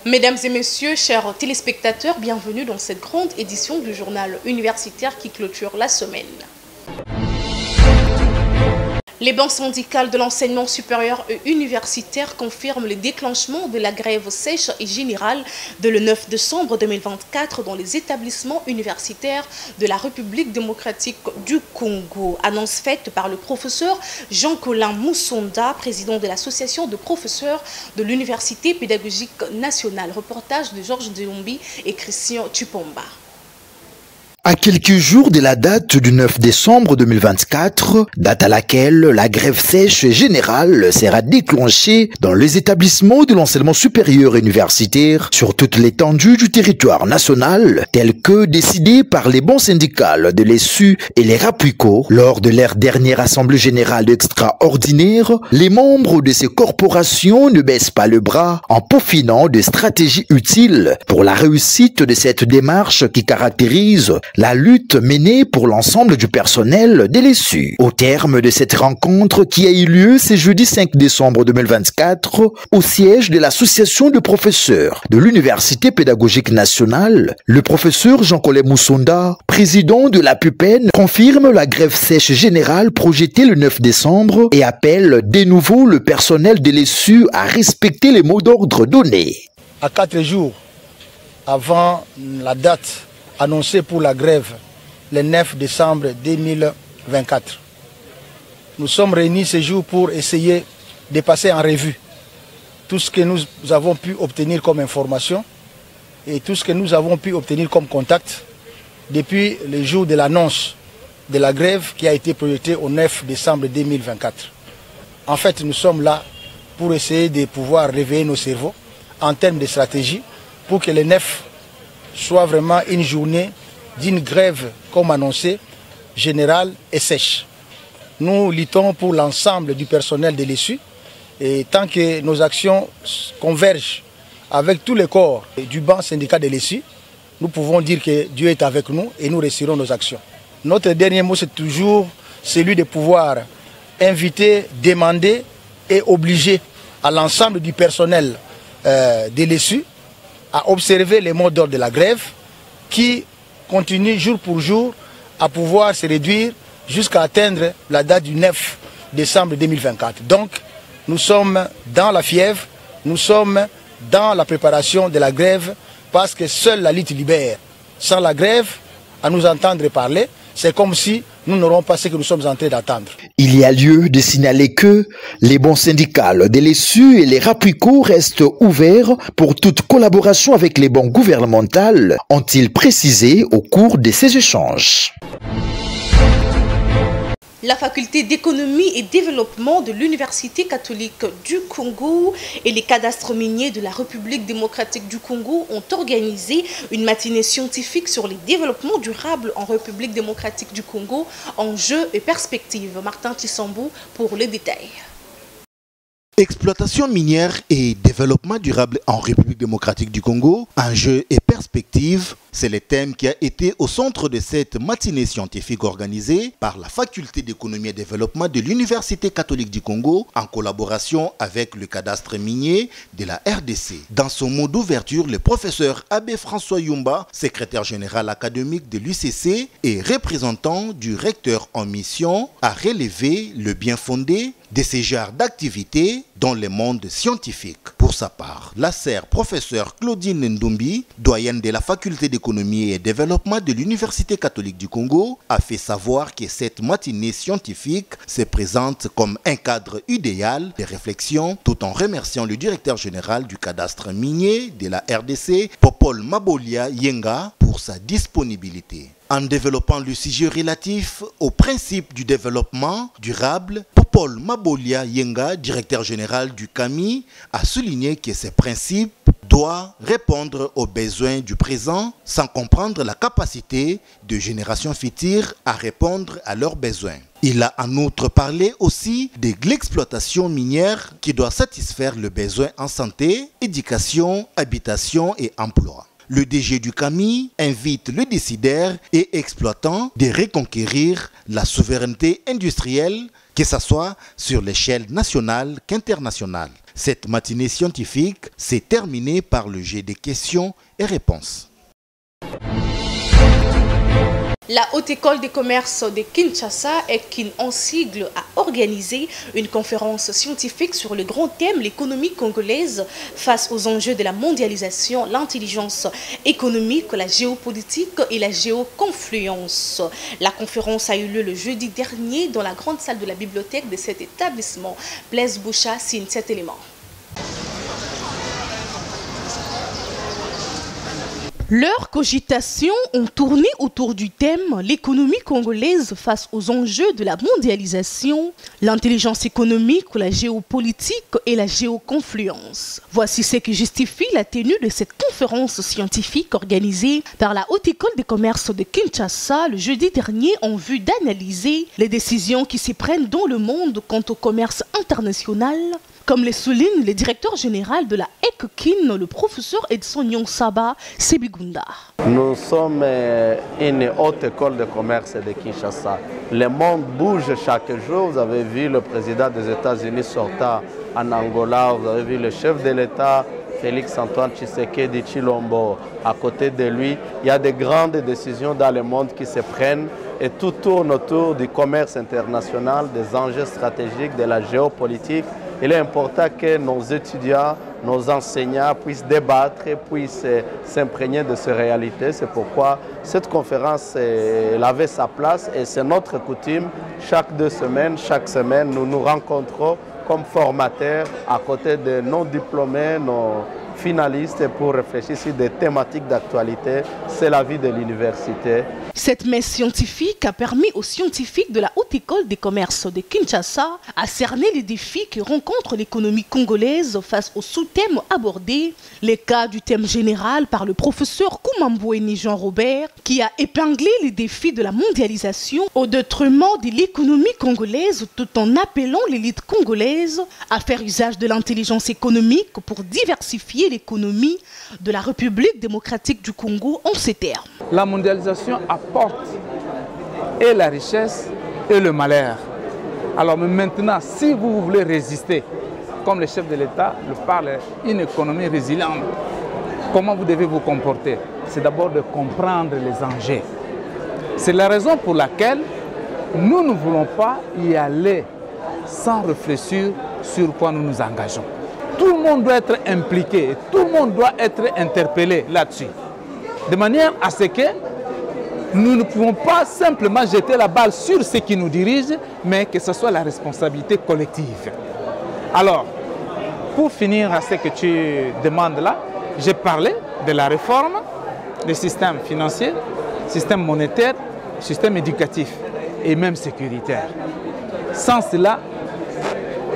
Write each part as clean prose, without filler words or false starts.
Mesdames et messieurs, chers téléspectateurs, bienvenue dans cette grande édition du journal universitaire qui clôture la semaine. Les banques syndicales de l'enseignement supérieur et universitaire confirment le déclenchement de la grève sèche et générale de le 9 décembre 2024 dans les établissements universitaires de la République démocratique du Congo. Annonce faite par le professeur Jean-Colin Moussonda, président de l'association de professeurs de l'Université pédagogique nationale. Reportage de Georges Delombi et Christian Tupomba. À quelques jours de la date du 9 décembre 2024, date à laquelle la grève sèche générale sera déclenchée dans les établissements de l'enseignement supérieur et universitaire sur toute l'étendue du territoire national, tel que décidé par les bancs syndicales de l'ESU et les RAPUCO lors de leur dernière assemblée générale extraordinaire, les membres de ces corporations ne baissent pas le bras en peaufinant des stratégies utiles pour la réussite de cette démarche qui caractérise la lutte menée pour l'ensemble du personnel de l'ESU. Au terme de cette rencontre qui a eu lieu ce jeudi 5 décembre 2024 au siège de l'association de professeurs de l'Université pédagogique nationale, le professeur Jean-Colin Moussonda, président de la PUPEN, confirme la grève sèche générale projetée le 9 décembre et appelle de nouveau le personnel de l'ESU à respecter les mots d'ordre donnés. À 4 jours avant la date annoncé pour la grève le 9 décembre 2024. Nous sommes réunis ce jour pour essayer de passer en revue tout ce que nous avons pu obtenir comme information et tout ce que nous avons pu obtenir comme contact depuis le jour de l'annonce de la grève qui a été projetée au 9 décembre 2024. En fait, nous sommes là pour essayer de pouvoir réveiller nos cerveaux en termes de stratégie pour que le 9 soit vraiment une journée d'une grève, comme annoncé, générale et sèche. Nous luttons pour l'ensemble du personnel de l'ESU et tant que nos actions convergent avec tous les corps du banc syndical de l'ESU, nous pouvons dire que Dieu est avec nous et nous réussirons nos actions. Notre dernier mot, c'est toujours celui de pouvoir inviter, demander et obliger à l'ensemble du personnel de l'ESU à observer les mots d'ordre de la grève qui continue jour pour jour à pouvoir se réduire jusqu'à atteindre la date du 9 décembre 2024. Donc, nous sommes dans la fièvre, nous sommes dans la préparation de la grève parce que seule la lutte libère. Sans la grève, à nous entendre parler, c'est comme si nous n'aurons pas ce que nous sommes en train d'attendre. Il y a lieu de signaler que les bons syndicales de l'ESU et les RAPUCO restent ouverts pour toute collaboration avec les banques gouvernementales, ont-ils précisé au cours de ces échanges. La faculté d'économie et développement de l'Université catholique du Congo et les cadastres miniers de la République démocratique du Congo ont organisé une matinée scientifique sur les développements durables en République démocratique du Congo, enjeux et perspectives. Martin Tissambou pour les détails. Exploitation minière et développement durable en République démocratique du Congo, enjeux et perspectives, c'est le thème qui a été au centre de cette matinée scientifique organisée par la Faculté d'économie et développement de l'Université catholique du Congo en collaboration avec le cadastre minier de la RDC. Dans son mot d'ouverture, le professeur Abbé François Yumba, secrétaire général académique de l'UCC et représentant du recteur en mission, a relevé le bien fondé de ces genres d'activités dans le monde scientifique. Pour sa part, la sœur professeure Claudine Ndombi, doyenne de la faculté d'économie et développement de l'Université catholique du Congo, a fait savoir que cette matinée scientifique se présente comme un cadre idéal de réflexion, tout en remerciant le directeur général du cadastre minier de la RDC, Popol Mabolia Yenga, pour sa disponibilité. En développant le sujet relatif au principe du développement durable, Popol Mabolia Yenga, directeur général du CAMI, a souligné que ces principes doivent répondre aux besoins du présent sans comprendre la capacité de générations futures à répondre à leurs besoins. Il a en outre parlé aussi de l'exploitation minière qui doit satisfaire le besoin en santé, éducation, habitation et emploi. Le DG du CAMI invite le décideur et exploitant de reconquérir la souveraineté industrielle, que ce soit sur l'échelle nationale qu'internationale. Cette matinée scientifique s'est terminée par le jet des questions et réponses. La Haute École des commerces de Kinshasa en sigle a organisé une conférence scientifique sur le grand thème l'économie congolaise face aux enjeux de la mondialisation, l'intelligence économique, la géopolitique et la géoconfluence. La conférence a eu lieu le jeudi dernier dans la grande salle de la bibliothèque de cet établissement. Blaise Boucha signe cet élément. Leurs cogitations ont tourné autour du thème l'économie congolaise face aux enjeux de la mondialisation, l'intelligence économique, la géopolitique et la géoconfluence. Voici ce qui justifie la tenue de cette conférence scientifique organisée par la Haute École des commerces de Kinshasa le jeudi dernier en vue d'analyser les décisions qui se prennent dans le monde quant au commerce international, comme le souligne le directeur général de la ECOKIN, le professeur Edson Nyonsaba Sebigunda. Nous sommes une haute école de commerce de Kinshasa. Le monde bouge chaque jour. Vous avez vu le président des États-Unis sortant en Angola, vous avez vu le chef de l'État, Félix-Antoine Tshisekedi Tshilombo. À côté de lui, il y a de grandes décisions dans le monde qui se prennent et tout tourne autour du commerce international, des enjeux stratégiques, de la géopolitique. Il est important que nos étudiants, nos enseignants puissent débattre, puissent s'imprégner de ces réalités. C'est pourquoi cette conférence elle avait sa place et c'est notre coutume. Chaque 2 semaines, chaque semaine, nous nous rencontrons comme formateurs à côté de nos diplômés, nos finalistes pour réfléchir sur des thématiques d'actualité. C'est la vie de l'université. Cette messe scientifique a permis aux scientifiques de la Haute École des commerces de Kinshasa à cerner les défis que rencontre l'économie congolaise face aux sous-thèmes abordés. Les cas du thème général par le professeur Koumamboueni Jean-Robert qui a épinglé les défis de la mondialisation au détriment de l'économie congolaise tout en appelant l'élite congolaise à faire usage de l'intelligence économique pour diversifier l'économie de la République démocratique du Congo en ces termes. La mondialisation apporte et la richesse et le malheur. Alors maintenant, si vous voulez résister, comme le chef de l'État le parle, une économie résiliente, comment vous devez vous comporter? C'est d'abord de comprendre les enjeux. C'est la raison pour laquelle nous ne voulons pas y aller sans réfléchir sur quoi nous nous engageons. Tout le monde doit être impliqué, tout le monde doit être interpellé là-dessus. De manière à ce que nous ne pouvons pas simplement jeter la balle sur ceux qui nous dirigent, mais que ce soit la responsabilité collective. Alors, pour finir à ce que tu demandes là, j'ai parlé de la réforme des systèmes financiers, système monétaire, système éducatif et même sécuritaire. Sans cela,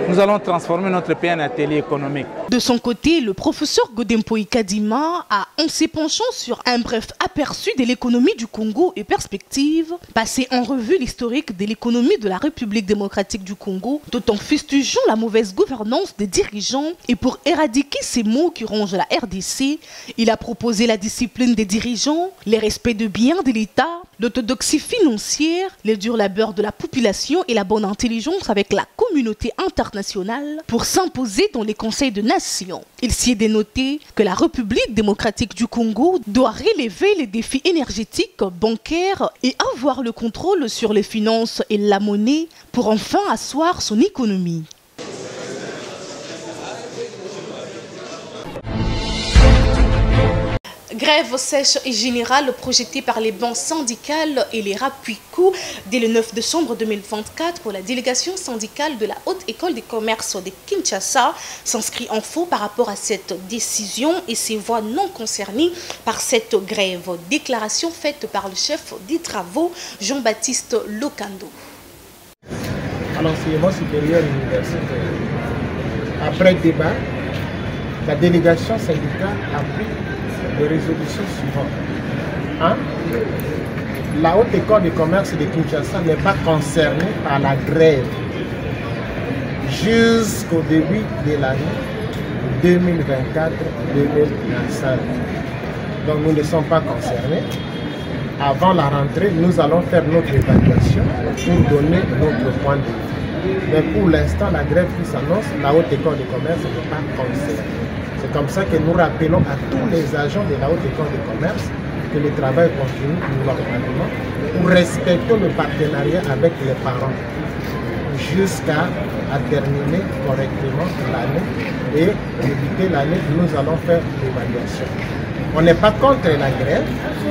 nous allons transformer notre pays en atelier économique. De son côté, le professeur Godempoï Kadima a, en se penchant sur un bref aperçu de l'économie du Congo et perspectives, passé en revue l'historique de l'économie de la République démocratique du Congo, tout en fustigeant la mauvaise gouvernance des dirigeants. Et pour éradiquer ces maux qui rongent la RDC, il a proposé la discipline des dirigeants, le respect de biens de l'État, l'orthodoxie financière, le dur labeur de la population et la bonne intelligence avec la communauté internationale pour s'imposer dans les conseils de nation. Il s'y est dénoté que la République démocratique du Congo doit relever les défis énergétiques, bancaires et avoir le contrôle sur les finances et la monnaie pour enfin asseoir son économie. Grève sèche et générale projetée par les bancs syndicales et les Rapuikou dès le 9 décembre 2024 pour la délégation syndicale de la Haute École des commerces de Kinshasa s'inscrit en faux par rapport à cette décision et ses voix non concernées par cette grève. Déclaration faite par le chef des travaux, Jean-Baptiste Lokando. À l'enseignement supérieur universitaire, après débat, la délégation syndicale a pris les résolutions suivantes. 1. La Haute École de commerce de Kinshasa n'est pas concernée par la grève jusqu'au début de l'année 2024-2025. donc nous ne sommes pas concernés. Avant la rentrée, nous allons faire notre évaluation pour donner notre point de vue. Mais pour l'instant, la grève qui s'annonce, la Haute École de Commerce n'est pas concernée. C'est comme ça que nous rappelons à tous les agents de la Haute École de Commerce que le travail continue normalement pour respecter le partenariat avec les parents jusqu'à terminer correctement l'année et débuter l'année, nous allons faire l'évaluation. On n'est pas contre la grève,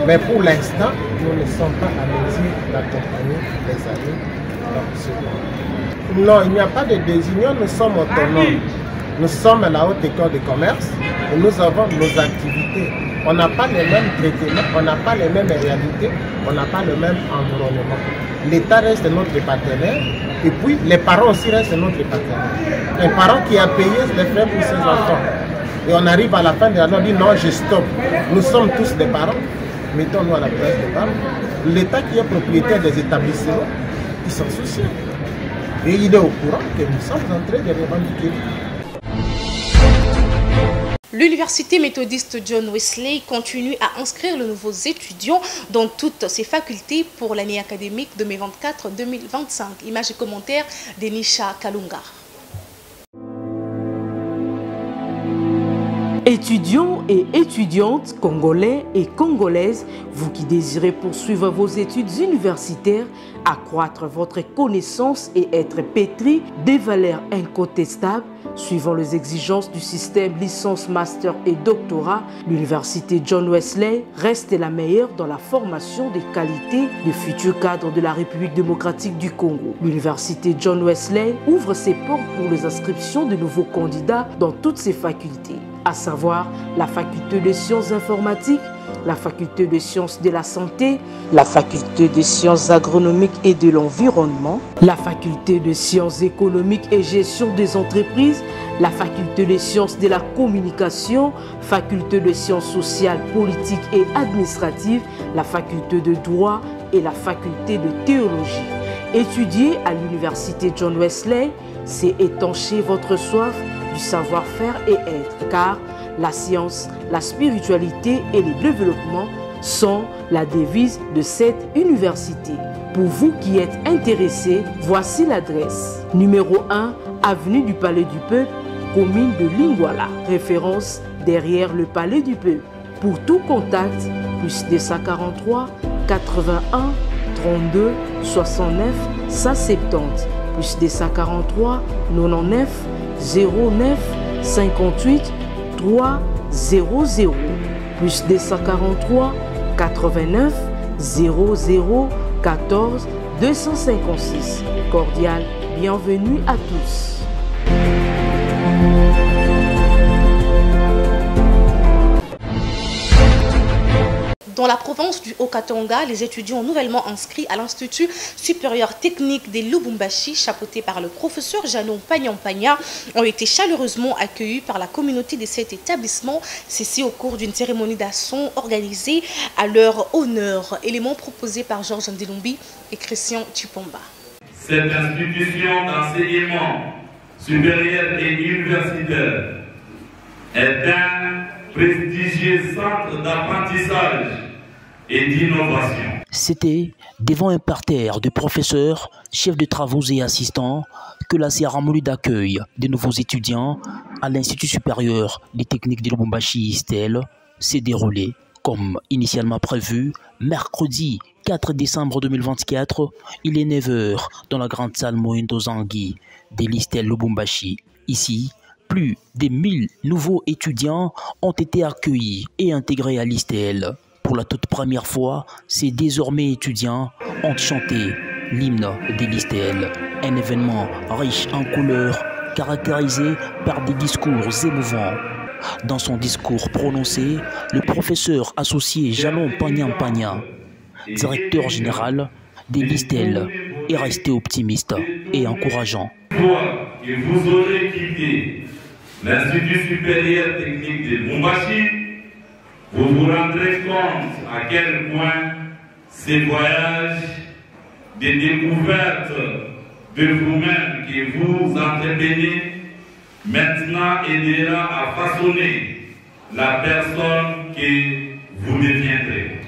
mais pour l'instant, nous ne sommes pas à mesure d'accompagner les amis dans ce monde. Non, il n'y a pas de désunion, nous sommes autonomes. Nous sommes à la Haute École de Commerce et nous avons nos activités. On n'a pas les mêmes traitements, on n'a pas les mêmes réalités, on n'a pas le même environnement. L'État reste notre partenaire et puis les parents aussi restent notre partenaire. Un parent qui a payé les frais pour ses enfants. Et on arrive à la fin de l'année, on dit non, je stoppe. Nous sommes tous des parents, mettons-nous à la place des parents. L'État qui est propriétaire des établissements, il s'en soucie. Et il est au courant que nous sommes en train de revendiquer. L'université méthodiste John Wesley continue à inscrire de nouveaux étudiants dans toutes ses facultés pour l'année académique 2024-2025. Images et commentaires d'Enisha Kalunga. Étudiants et étudiantes congolais et congolaises, vous qui désirez poursuivre vos études universitaires, accroître votre connaissance et être pétri des valeurs incontestables, suivant les exigences du système licence, master et doctorat, l'université John Wesley reste la meilleure dans la formation des qualités des futurs cadres de la République démocratique du Congo. L'université John Wesley ouvre ses portes pour les inscriptions de nouveaux candidats dans toutes ses facultés, à savoir la faculté de sciences informatiques, la faculté de sciences de la santé, la faculté de sciences agronomiques et de l'environnement, la faculté de sciences économiques et gestion des entreprises, la faculté de sciences de la communication, faculté de sciences sociales, politiques et administratives, la faculté de droit et la faculté de théologie. Étudier à l'université John Wesley, c'est étancher votre soif du savoir-faire et être, car la science, la spiritualité et le développement sont la devise de cette université. Pour vous qui êtes intéressés, voici l'adresse. Numéro 1, avenue du Palais du Peuple, commune de Lingwala, référence derrière le Palais du Peuple. Pour tout contact, plus 243 81 32 69 170, plus 243 99 09 58 300, plus 243 89 00 14 256. Cordial bienvenue à tous. Dans la province du Haut-Katanga, les étudiants nouvellement inscrits à l'Institut supérieur technique des Lubumbashi, chapeauté par le professeur Janon Pagnampagna, ont été chaleureusement accueillis par la communauté de cet établissement, ceci au cours d'une cérémonie d'asson organisée à leur honneur. Élément proposé par Georges Ndelumbi et Christian Tupomba. Cette institution d'enseignement supérieur et universitaire est un prestigieux centre d'apprentissage et d'innovation. C'était devant un parterre de professeurs, chefs de travaux et assistants que la cérémonie d'accueil des nouveaux étudiants à l'Institut supérieur des techniques de Lubumbashi ISTEL s'est déroulée comme initialement prévu mercredi 4 décembre 2024. Il est 9 h dans la grande salle Mohindo Zangui de l'ISTEL Lubumbashi. Ici, plus de 1000 nouveaux étudiants ont été accueillis et intégrés à l'ISTEL. Pour la toute première fois, ces désormais étudiants ont chanté l'hymne de l'ISTEL, un événement riche en couleurs, caractérisé par des discours émouvants. Dans son discours prononcé, le professeur associé Janon Pagnampagna, directeur général de l'ISTEL, est resté optimiste et encourageant. Que vous aurez quitté l'Institut supérieur technique de Lubumbashi, vous vous rendrez compte à quel point ces voyages de découverte de vous-même que vous entretenez maintenant aidera à façonner la personne que vous deviendrez.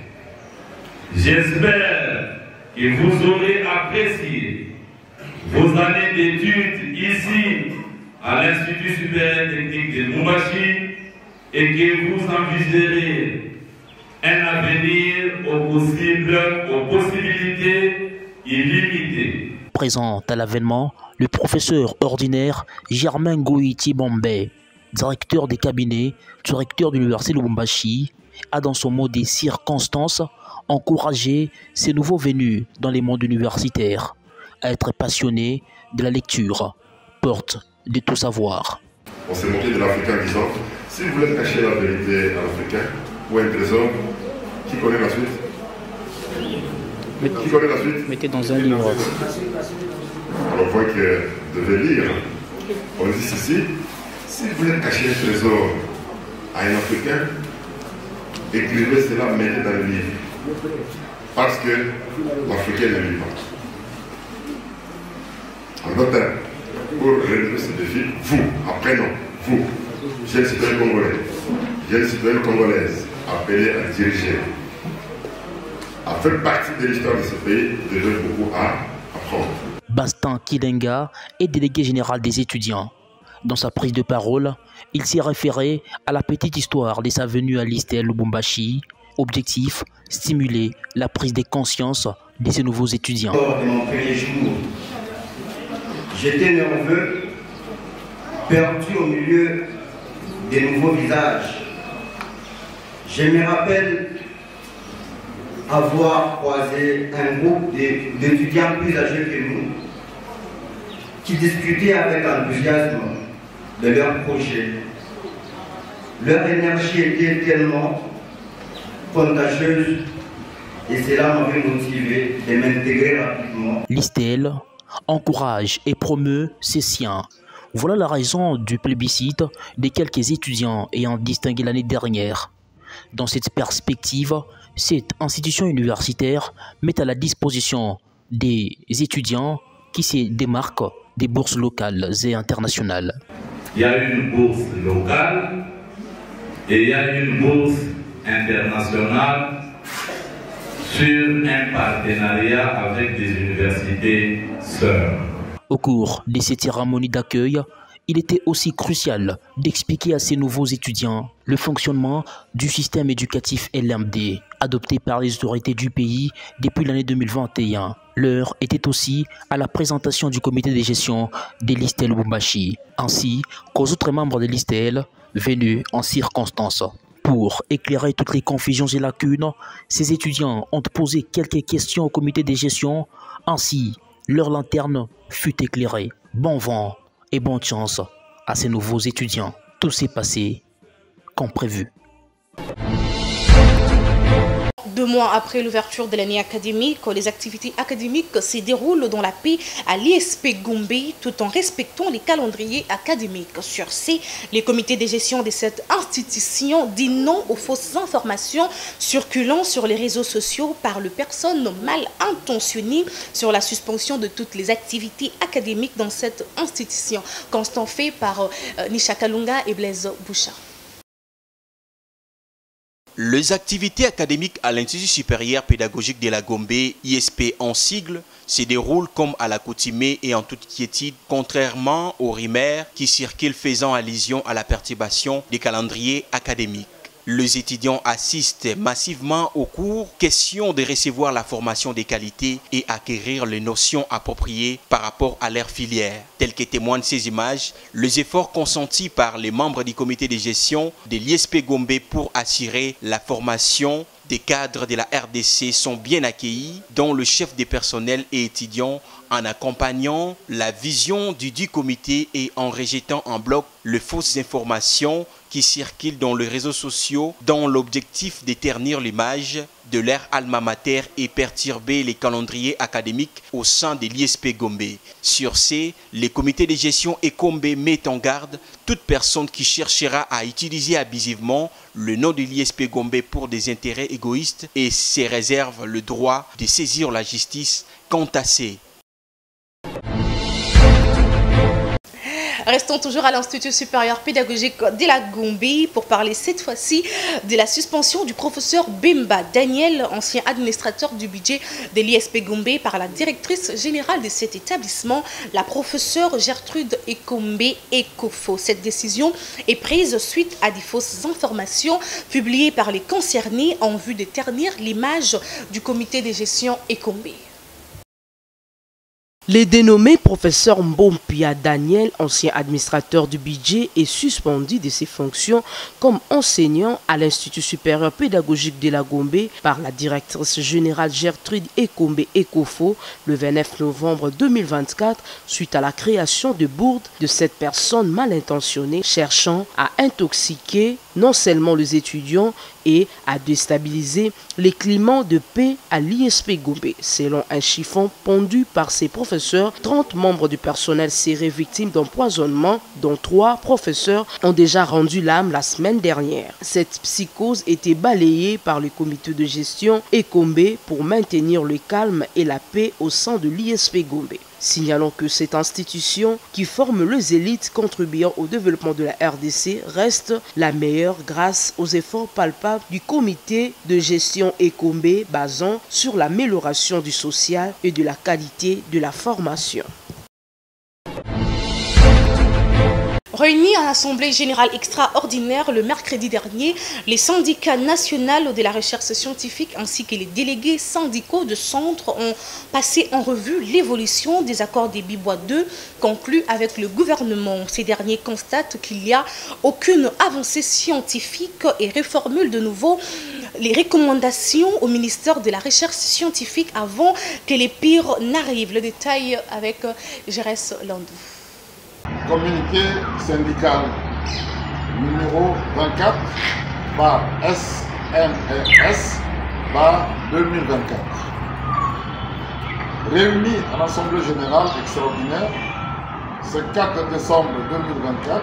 J'espère que vous aurez apprécié vos années d'études ici à l'Institut supérieur technique de Lubumbashi et que vous envisagerez un avenir aux possibilités illimitées. Présent à l'avènement, le professeur ordinaire Germain Goïti Bombay, directeur des cabinets, directeur de l'université de Lubumbashi, a dans son mot des circonstances encouragé ces nouveaux venus dans les mondes universitaires à être passionnés de la lecture, porte de tout savoir. On s'est moqué de l'Africain en disant, si vous voulez cacher la vérité à l'Africain ou un trésor, qui connaît la suite? Qui connaît la suite? Mettez dans un livre. Alors on voit que vous devez lire. On dit ceci, si vous voulez cacher un trésor à un Africain, écrivez cela, mettez dans le livre. Parce que l'Africain ne lit pas. En d'autres termes, pour relever ce défi, vous, apprenons, vous, jeunes citoyens congolais, jeunes citoyennes congolaises, appelés à diriger, à faire partie de l'histoire de ce pays, devez beaucoup à apprendre. Bastin Kidenga est délégué général des étudiants. Dans sa prise de parole, il s'est référé à la petite histoire de sa venue à l'ISTEL Lubumbashi. Objectif, stimuler la prise de conscience de ces nouveaux étudiants. Lors de mon premier jour, j'étais nerveux, perdu au milieu des nouveaux visages. Je me rappelle avoir croisé un groupe d'étudiants plus âgés que nous qui discutaient avec enthousiasme de leur projet. Leur énergie était tellement contagieuse et cela m'avait motivé de m'intégrer rapidement. L'ISTEL encourage et promeut ses siens. Voilà la raison du plébiscite des quelques étudiants ayant distingué l'année dernière. Dans cette perspective, cette institution universitaire met à la disposition des étudiants qui se démarquent des bourses locales et internationales. Il y a une bourse locale et il y a une bourse internationale sur un partenariat avec des universités sœurs. Au cours de cette cérémonie d'accueil, il était aussi crucial d'expliquer à ces nouveaux étudiants le fonctionnement du système éducatif LMD adopté par les autorités du pays depuis l'année 2021. L'heure était aussi à la présentation du comité de gestion de l'ISTEL Lubumbashi, ainsi qu'aux autres membres de l'ISTEL venus en circonstance. Pour éclairer toutes les confusions et lacunes, ces étudiants ont posé quelques questions au comité de gestion, ainsi leur lanterne fut éclairée. Bon vent et bonne chance à ces nouveaux étudiants. Tout s'est passé comme prévu. 2 mois après l'ouverture de l'année académique, les activités académiques se déroulent dans la paix à l'ISP Gombe tout en respectant les calendriers académiques. Sur ce, les comités de gestion de cette institution dit non aux fausses informations circulant sur les réseaux sociaux par les personnes mal intentionnées sur la suspension de toutes les activités académiques dans cette institution. Constant fait par Nisha Kalunga et Blaise Bouchard. Les activités académiques à l'Institut supérieur pédagogique de la Gombe, ISP en sigle, se déroulent comme à l'accoutumée et en toute quiétude, contrairement aux rumeurs qui circulent faisant allusion à la perturbation des calendriers académiques. Les étudiants assistent massivement aux cours, question de recevoir la formation de qualité et acquérir les notions appropriées par rapport à leur filière. Tel que témoignent ces images, les efforts consentis par les membres du comité de gestion de l'ISP Gombe pour assurer la formation des cadres de la RDC sont bien accueillis, dont le chef des personnels et étudiants en accompagnant la vision du comité et en rejetant en bloc les fausses informations qui circulent dans les réseaux sociaux dans l'objectif de ternir l'image de leur alma mater et perturber les calendriers académiques au sein de l'ISP Gombe. Sur ce, le comité de gestion et Gombe met en garde toute personne qui cherchera à utiliser abusivement le nom de l'ISP Gombe pour des intérêts égoïstes et se réserve le droit de saisir la justice quant à ces. Restons toujours à l'Institut supérieur pédagogique de la Gombe pour parler cette fois-ci de la suspension du professeur Bemba Daniel, ancien administrateur du budget de l'ISP Gombe, par la directrice générale de cet établissement, la professeure Gertrude Ekombe Ekofo. Cette décision est prise suite à des fausses informations publiées par les concernés en vue de ternir l'image du comité de gestion Ekombe. Le dénommé professeur Mbompia Daniel, ancien administrateur du budget, est suspendu de ses fonctions comme enseignant à l'Institut supérieur pédagogique de la Gombe par la directrice générale Gertrude Ekombe Ekofo le 29 novembre 2024 suite à la création de bourdes de cette personne mal intentionnée cherchant à intoxiquer non seulement les étudiants et à déstabiliser les climats de paix à l'ISP Gombe. Selon un chiffon pondu par ses professeurs, 30 membres du personnel seraient victimes d'empoisonnement, dont 3 professeurs ont déjà rendu l'âme la semaine dernière. Cette psychose était balayée par le comité de gestion Ekombe pour maintenir le calme et la paix au sein de l'ISP Gombe. Signalons que cette institution qui forme les élites contribuant au développement de la RDC reste la meilleure grâce aux efforts palpables du comité de gestion Ekombe basant sur l'amélioration du social et de la qualité de la formation. Réunis à l'Assemblée générale extraordinaire le mercredi dernier, les syndicats nationaux de la recherche scientifique ainsi que les délégués syndicaux de centre ont passé en revue l'évolution des accords des Bibois 2 conclus avec le gouvernement. Ces derniers constatent qu'il n'y a aucune avancée scientifique et reformulent de nouveau les recommandations au ministère de la Recherche scientifique avant que les pires n'arrivent. Le détail avec Gérès Landou. Communiqué syndical numéro 24 par SNRS par 2024. Réunis à l'Assemblée générale extraordinaire ce 4 décembre 2024,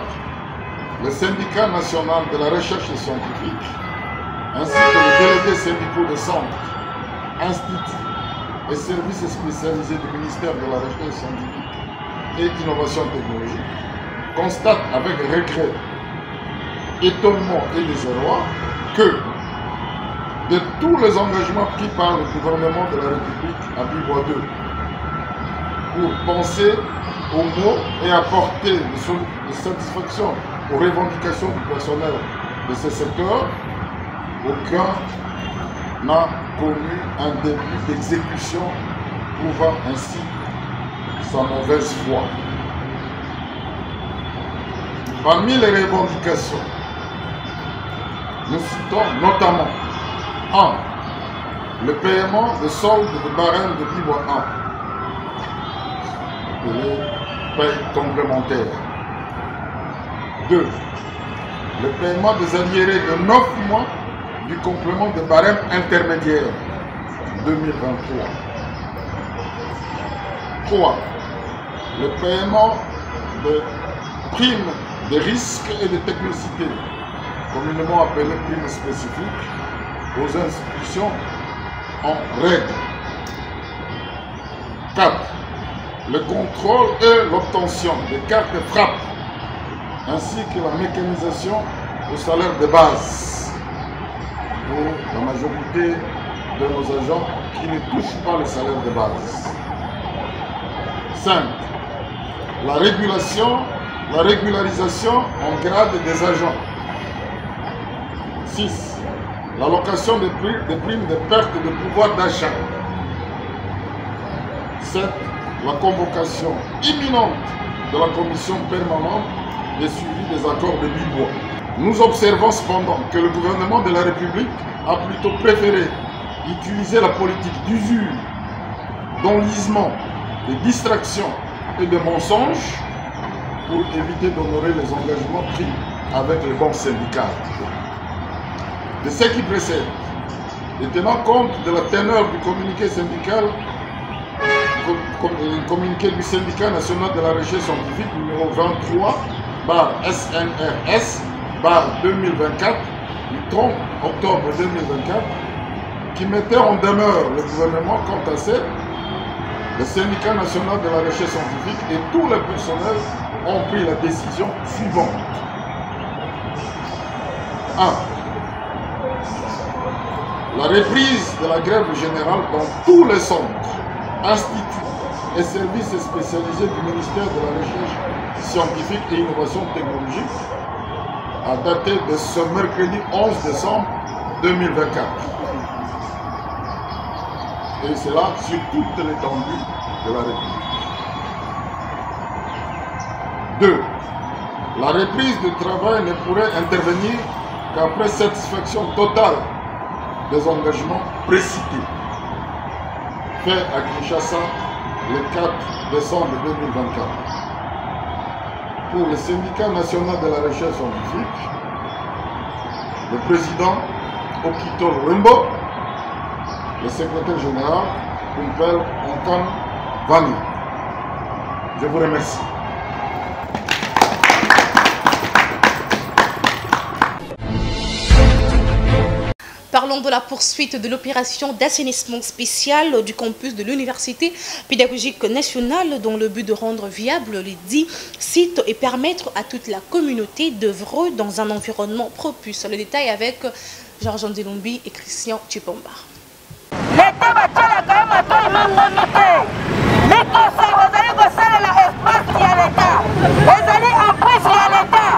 le syndicat national de la recherche scientifique ainsi que les délégués syndicaux de centres, instituts et services spécialisés du ministère de la Recherche scientifique et d'innovation technologique constate avec regret, étonnement et désarroi que de tous les engagements pris par le gouvernement de la République à Bibois 2 pour penser aux mots et apporter de satisfaction aux revendications du personnel de ce secteur, aucun n'a connu un début d'exécution prouvant ainsi sa mauvaise foi. Parmi les revendications, nous citons notamment 1. Le paiement de soldes de barème de Bibois 1 et les paies complémentaires. 2. Le paiement des arriérés de 9 mois du complément de barème intermédiaire 2023. 3. Le paiement de primes de risques et de technicité, communément appelées primes spécifiques, aux institutions en règle. 4. Le contrôle et l'obtention des cartes frappe, ainsi que la mécanisation au salaire de base pour la majorité de nos agents qui ne touchent pas le salaire de base. 5. La régularisation en grade des agents. 6. L'allocation des primes de perte de pouvoir d'achat. 7. La convocation imminente de la commission permanente de suivi des accords de Bibois. Nous observons cependant que le gouvernement de la République a plutôt préféré utiliser la politique d'usure, d'enlisement, de distraction et de mensonges pour éviter d'honorer les engagements pris avec les banques syndicales. De ce qui précède, et tenant compte de la teneur du communiqué syndical, communiqué du syndicat national de la recherche scientifique numéro 23 par SNRS par 2024 du 30 octobre 2024 qui mettait en demeure le gouvernement quant à le syndicat national de la recherche scientifique et tout le personnel ont pris la décision suivante. 1. La reprise de la grève générale dans tous les centres, instituts et services spécialisés du ministère de la Recherche scientifique et innovation technologique a daté de ce mercredi 11 décembre 2024. Et cela sur toute l'étendue de la République. 2. La reprise du travail ne pourrait intervenir qu'après satisfaction totale des engagements précités faits à Kinshasa le 4 décembre 2024. Pour le syndicat national de la recherche scientifique, le président Okito Rimbo, le secrétaire général Kumpel Onkan Vani. Je vous remercie. Parlons de la poursuite de l'opération d'assainissement spécial du campus de l'Université pédagogique nationale dans le but de rendre viable les 10 sites et permettre à toute la communauté d'œuvrer dans un environnement propice. Le détail avec Georges Ndelombi et Christian Tchipomba.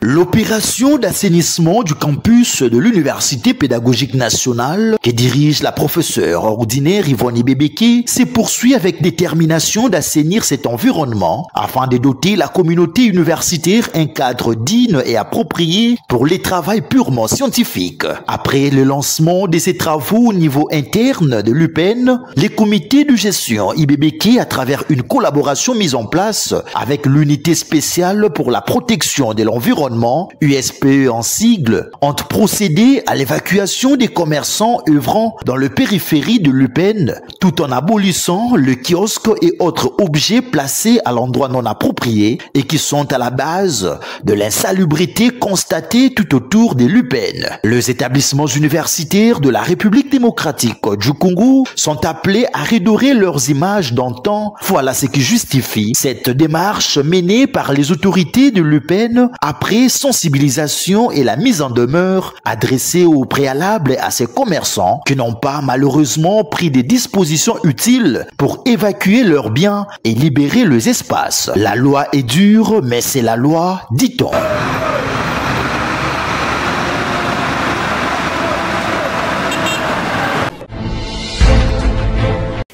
L'opération d'assainissement du campus de l'Université pédagogique nationale que dirige la professeure ordinaire Yvonne Ibebeke se poursuit avec détermination d'assainir cet environnement afin de doter la communauté universitaire un cadre digne et approprié pour les travaux purement scientifiques. Après le lancement de ces travaux au niveau interne de l'UPEN, les comités de gestion Ibebeke, à travers une collaboration mise en place avec l'unité spéciale pour la protection de l'environnement, USPE en sigle, ont procédé à l'évacuation des commerçants œuvrant dans le périphérie de l'UPEN, tout en abolissant le kiosque et autres objets placés à l'endroit non approprié et qui sont à la base de l'insalubrité constatée tout autour de l'UPEN. Les établissements universitaires de la République démocratique du Congo sont appelés à redorer leurs images d'antan. Voilà ce qui justifie cette démarche menée par les autorités de l'UPEN après sensibilisation et la mise en demeure adressée au préalable à ces commerçants qui n'ont pas malheureusement pris des dispositions utiles pour évacuer leurs biens et libérer les espaces. La loi est dure, mais c'est la loi, dit-on.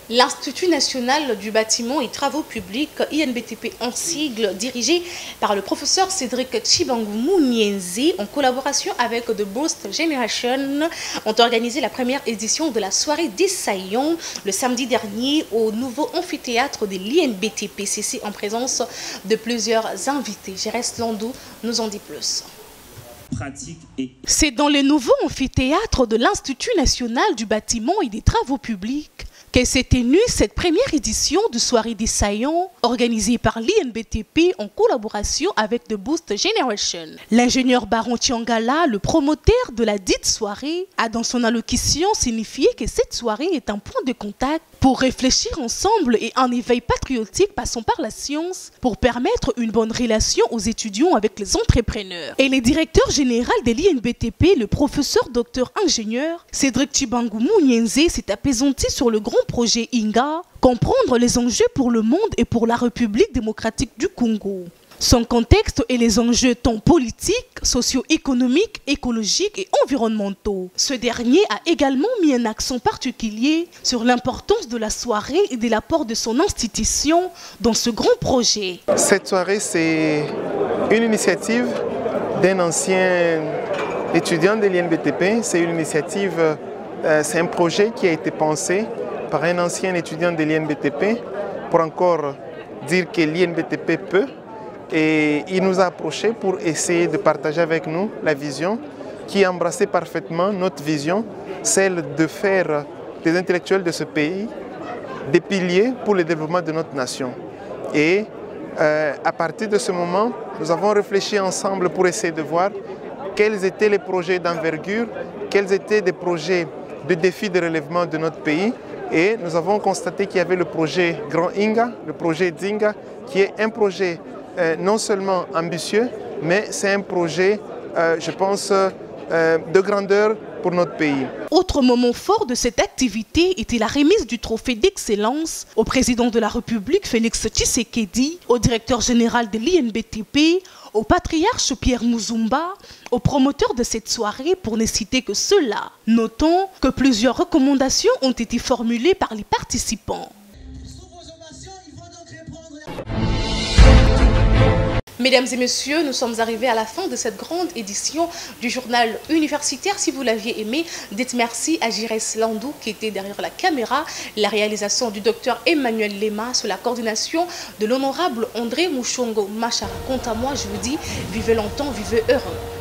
L'Institut national du bâtiment et travaux publics, INBTP en sigle, dirigé par le professeur Cédric Tchibangoumou Nienzi, en collaboration avec The Boost Generation, ont organisé la première édition de la soirée des saillants le samedi dernier au nouveau amphithéâtre de l'INBTP-CC en présence de plusieurs invités. Gérès Landou nous en dit plus. C'est dans le nouveau amphithéâtre de l'Institut national du bâtiment et des travaux publics que s'est tenue cette première édition de soirée des saillants organisée par l'INBTP en collaboration avec The Boost Generation. L'ingénieur Baron Tiangala, le promoteur de la dite soirée, a dans son allocution signifié que cette soirée est un point de contact pour réfléchir ensemble et un éveil patriotique passant par la science pour permettre une bonne relation aux étudiants avec les entrepreneurs. Et le directeur général de l'INBTP, le professeur docteur ingénieur Cédric Tchibangoumou Nienzi, s'est apaisanti sur le grand projet INGA, comprendre les enjeux pour le monde et pour la République démocratique du Congo. Son contexte et les enjeux tant politiques, socio-économiques, écologiques et environnementaux. Ce dernier a également mis un accent particulier sur l'importance de la soirée et de l'apport de son institution dans ce grand projet. Cette soirée, c'est une initiative d'un ancien étudiant de l'INBTP. C'est une initiative, c'est un projet qui a été pensé par un ancien étudiant de l'INBTP pour encore dire que l'INBTP peut. Et il nous a approchés pour essayer de partager avec nous la vision qui embrassait parfaitement notre vision, celle de faire des intellectuels de ce pays des piliers pour le développement de notre nation. Et à partir de ce moment, nous avons réfléchi ensemble pour essayer de voir quels étaient les projets d'envergure, quels étaient des projets de défis de relèvement de notre pays. Et nous avons constaté qu'il y avait le projet Grand Inga, le projet Dinga, qui est un projet non seulement ambitieux, mais c'est un projet, je pense, de grandeur pour notre pays. Autre moment fort de cette activité était la remise du trophée d'excellence au président de la République, Félix Tshisekedi, au directeur général de l'INBTP, au patriarche Pierre Muzumba, aux promoteurs de cette soirée, pour ne citer que ceux-là. Notons que plusieurs recommandations ont été formulées par les participants. Mesdames et messieurs, nous sommes arrivés à la fin de cette grande édition du journal universitaire. Si vous l'aviez aimé, dites merci à Girès Landou qui était derrière la caméra, la réalisation du docteur Emmanuel Lema sous la coordination de l'honorable André Mouchongo Machara. Quant à moi, je vous dis, vivez longtemps, vivez heureux.